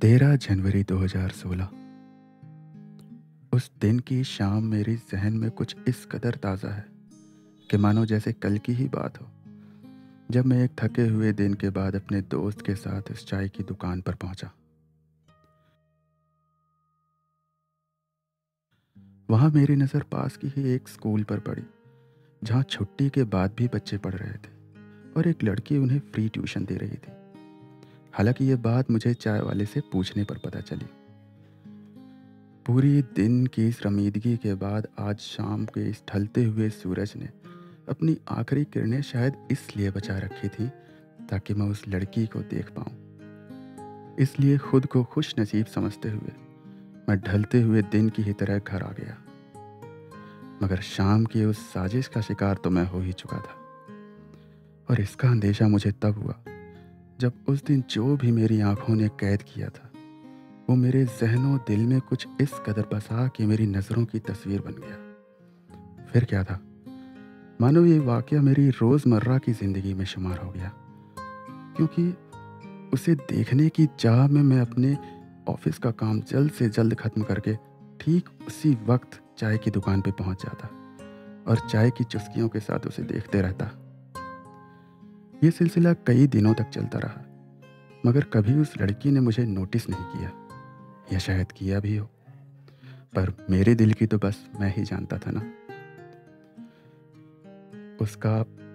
13 जनवरी 2016। उस दिन की शाम मेरी जहन में कुछ इस कदर ताज़ा है कि मानो जैसे कल की ही बात हो, जब मैं एक थके हुए दिन के बाद अपने दोस्त के साथ उस चाय की दुकान पर पहुंचा। वहां मेरी नज़र पास की ही एक स्कूल पर पड़ी, जहां छुट्टी के बाद भी बच्चे पढ़ रहे थे और एक लड़की उन्हें फ्री ट्यूशन दे रही थी। हालांकि ये बात मुझे चाय वाले से पूछने पर पता चली। पूरी दिन की श्रमीदगी के बाद आज शाम के इस ढलते हुए सूरज ने अपनी आखिरी किरणें शायद इसलिए बचा रखी थी ताकि मैं उस लड़की को देख पाऊं। इसलिए खुद को खुश नसीब समझते हुए मैं ढलते हुए दिन की ही तरह घर आ गया। मगर शाम की उस साजिश का शिकार तो मैं हो ही चुका था, और इसका अंदेशा मुझे तब हुआ जब उस दिन जो भी मेरी आंखों ने कैद किया था वो मेरे ज़हनो दिल में कुछ इस कदर बसा कि मेरी नज़रों की तस्वीर बन गया। फिर क्या था, मानो ये वाक़या मेरी रोज़मर्रा की ज़िंदगी में शुमार हो गया, क्योंकि उसे देखने की चाह में मैं अपने ऑफिस का काम जल्द से जल्द ख़त्म करके ठीक उसी वक्त चाय की दुकान पे पहुंच जाता और चाय की चुस्कियों के साथ उसे देखते रहता। ये सिलसिला कई दिनों तक चलता रहा, मगर कभी उस लड़की ने मुझे नोटिस नहीं किया, या शायद किया भी हो, पर मेरे दिल की तो बस मैं ही जानता था ना। उसका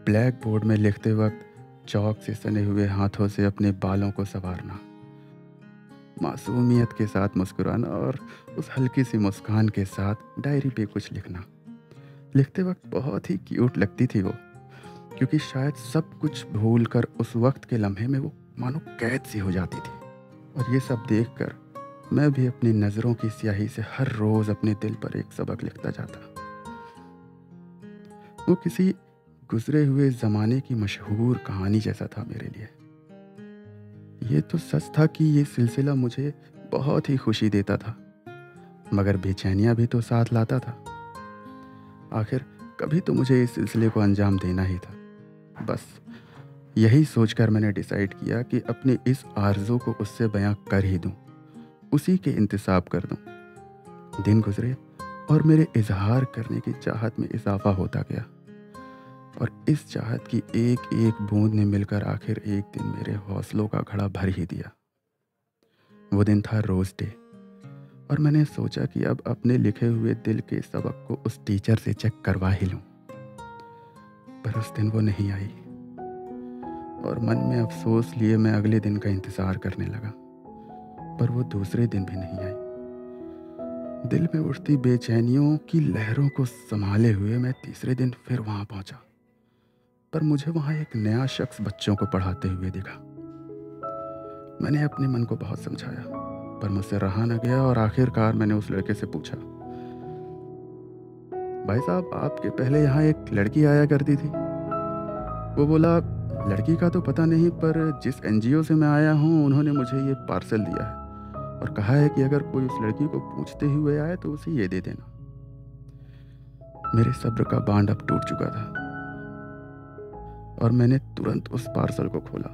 ब्लैक बोर्ड में लिखते वक्त चौक से सने हुए हाथों से अपने बालों को संवारना, मासूमियत के साथ मुस्कुराना और उस हल्की सी मुस्कान के साथ डायरी पे कुछ लिखना। लिखते वक्त बहुत ही क्यूट लगती थी वो, क्योंकि शायद सब कुछ भूल कर उस वक्त के लम्हे में वो मानो कैद सी हो जाती थी। और ये सब देखकर मैं भी अपनी नज़रों की स्याही से हर रोज़ अपने दिल पर एक सबक लिखता जाता। वो किसी गुजरे हुए ज़माने की मशहूर कहानी जैसा था मेरे लिए। ये तो सच था कि ये सिलसिला मुझे बहुत ही खुशी देता था, मगर बेचैनियाँ भी तो साथ लाता था। आखिर कभी तो मुझे इस सिलसिले को अंजाम देना ही था। बस यही सोचकर मैंने डिसाइड किया कि अपनी इस आरज़ू को उससे बयां कर ही दूं, उसी के इंतसाब कर दूं। दिन गुजरे और मेरे इजहार करने की चाहत में इजाफा होता गया, और इस चाहत की एक एक बूंद ने मिलकर आखिर एक दिन मेरे हौसलों का घड़ा भर ही दिया। वो दिन था रोज़ डे, और मैंने सोचा कि अब अपने लिखे हुए दिल के सबक को उस टीचर से चेक करवा ही लूं। पर उस दिन वो नहीं आई, और मन में अफसोस लिए मैं अगले दिन का इंतज़ार करने लगा, पर वो दूसरे दिन भी नहीं आई। दिल में उठती बेचैनियों की लहरों को संभाले हुए मैं तीसरे दिन फिर वहां पहुंचा, पर मुझे वहां एक नया शख्स बच्चों को पढ़ाते हुए दिखा। मैंने अपने मन को बहुत समझाया, पर मुझसे रहा न गया, और आखिरकार मैंने उस लड़के से पूछा, भाई साहब, आपके पहले यहाँ एक लड़की आया करती थी? वो बोला, लड़की का तो पता नहीं, पर जिस एनजीओ से मैं आया हूँ उन्होंने मुझे ये पार्सल दिया है और कहा है कि अगर कोई उस लड़की को पूछते हुए आए तो उसे ये दे देना। मेरे सब्र का बांध अब टूट चुका था, और मैंने तुरंत उस पार्सल को खोला,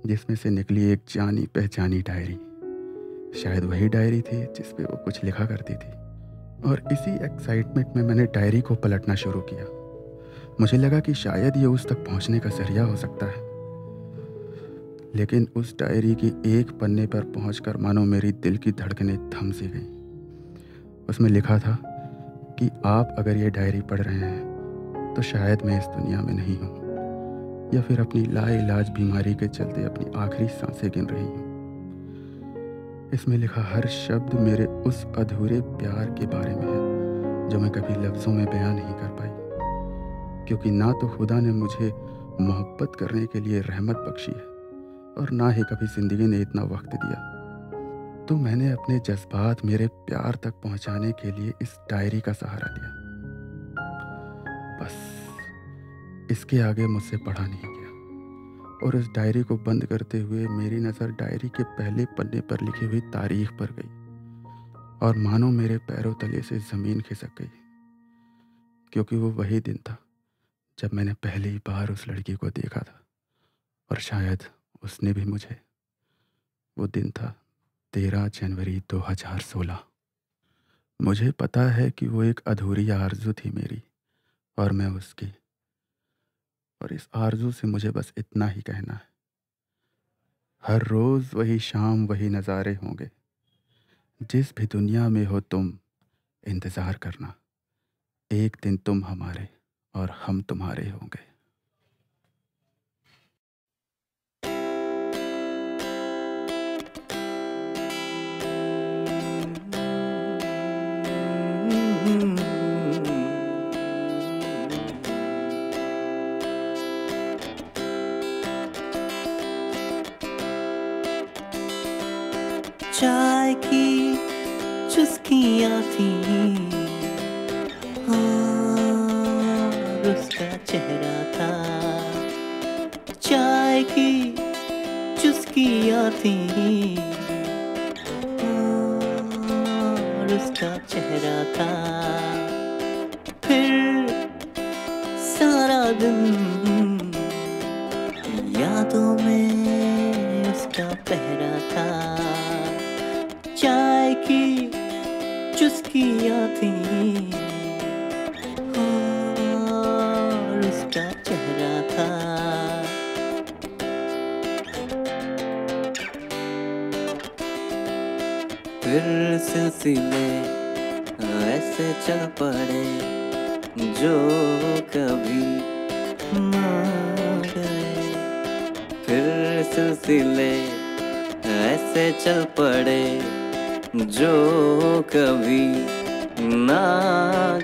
जिसमें से निकली एक जानी पहचानी डायरी। शायद वही डायरी थी जिस पे वो कुछ लिखा करती थी, और इसी एक्साइटमेंट में मैंने डायरी को पलटना शुरू किया। मुझे लगा कि शायद ये उस तक पहुंचने का जरिया हो सकता है, लेकिन उस डायरी की एक पन्ने पर पहुंचकर मानो मेरी दिल की धड़कनें थम सी गईं। उसमें लिखा था कि आप अगर ये डायरी पढ़ रहे हैं तो शायद मैं इस दुनिया में नहीं हूँ, या फिर अपनी लाइलाज बीमारी के चलते अपनी आखिरी सांसें गिन रही हूँ। इसमें लिखा हर शब्द मेरे उस अधूरे प्यार के बारे में है जो मैं कभी लफ्ज़ों में बयां नहीं कर पाई, क्योंकि ना तो खुदा ने मुझे मोहब्बत करने के लिए रहमत बख्शी है, और ना ही कभी ज़िंदगी ने इतना वक्त दिया। तो मैंने अपने जज्बात मेरे प्यार तक पहुंचाने के लिए इस डायरी का सहारा लिया। बस इसके आगे मुझसे पढ़ा नहीं गया, और उस डायरी को बंद करते हुए मेरी नज़र डायरी के पहले पन्ने पर लिखी हुई तारीख पर गई, और मानो मेरे पैरों तले से ज़मीन खिसक गई, क्योंकि वो वही दिन था जब मैंने पहली बार उस लड़की को देखा था, और शायद उसने भी मुझे। वो दिन था 13 जनवरी 2016। मुझे पता है कि वो एक अधूरी आरज़ू थी मेरी और मैं उसकी, और इस आरज़ू से मुझे बस इतना ही कहना है, हर रोज़ वही शाम वही नज़ारे होंगे। जिस भी दुनिया में हो तुम, इंतज़ार करना, एक दिन तुम हमारे और हम तुम्हारे होंगे। चाय की चुस्कियाँ थी और उसका चेहरा था। चाय की चुस्कियाँ थी और उसका चेहरा था। फिर सारा दिन यादों में उसका पहरा था। चाय की चुस्कियाँ थी और उसका चेहरा था। फिर सिलसिले ऐसे चल पड़े जो कभी ना गए। फिर सिलसिले ऐसे चल पड़े जो कभी ना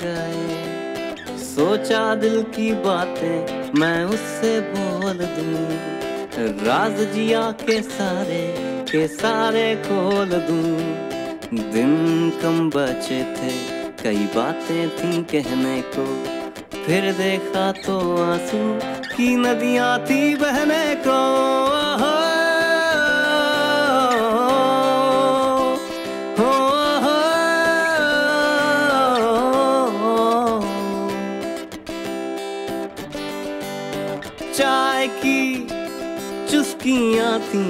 गए। सोचा दिल की बातें मैं उससे बोल दूं, राज जिया के सारे खोल दूं। दिन कम बचे थे, कई बातें थी कहने को, फिर देखा तो आंसू की नदियाँ थी बहने को। चाय की चुस्कियाँ थी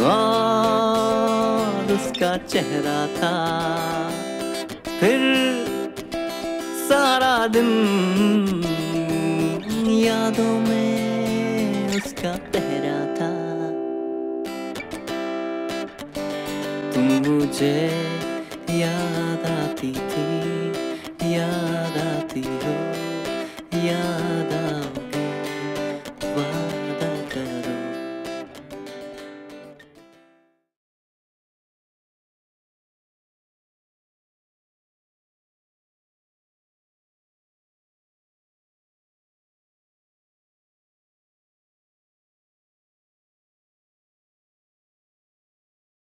और उसका चेहरा था। फिर सारा दिन यादों में उसका पहरा था। तुम मुझे याद आती थी।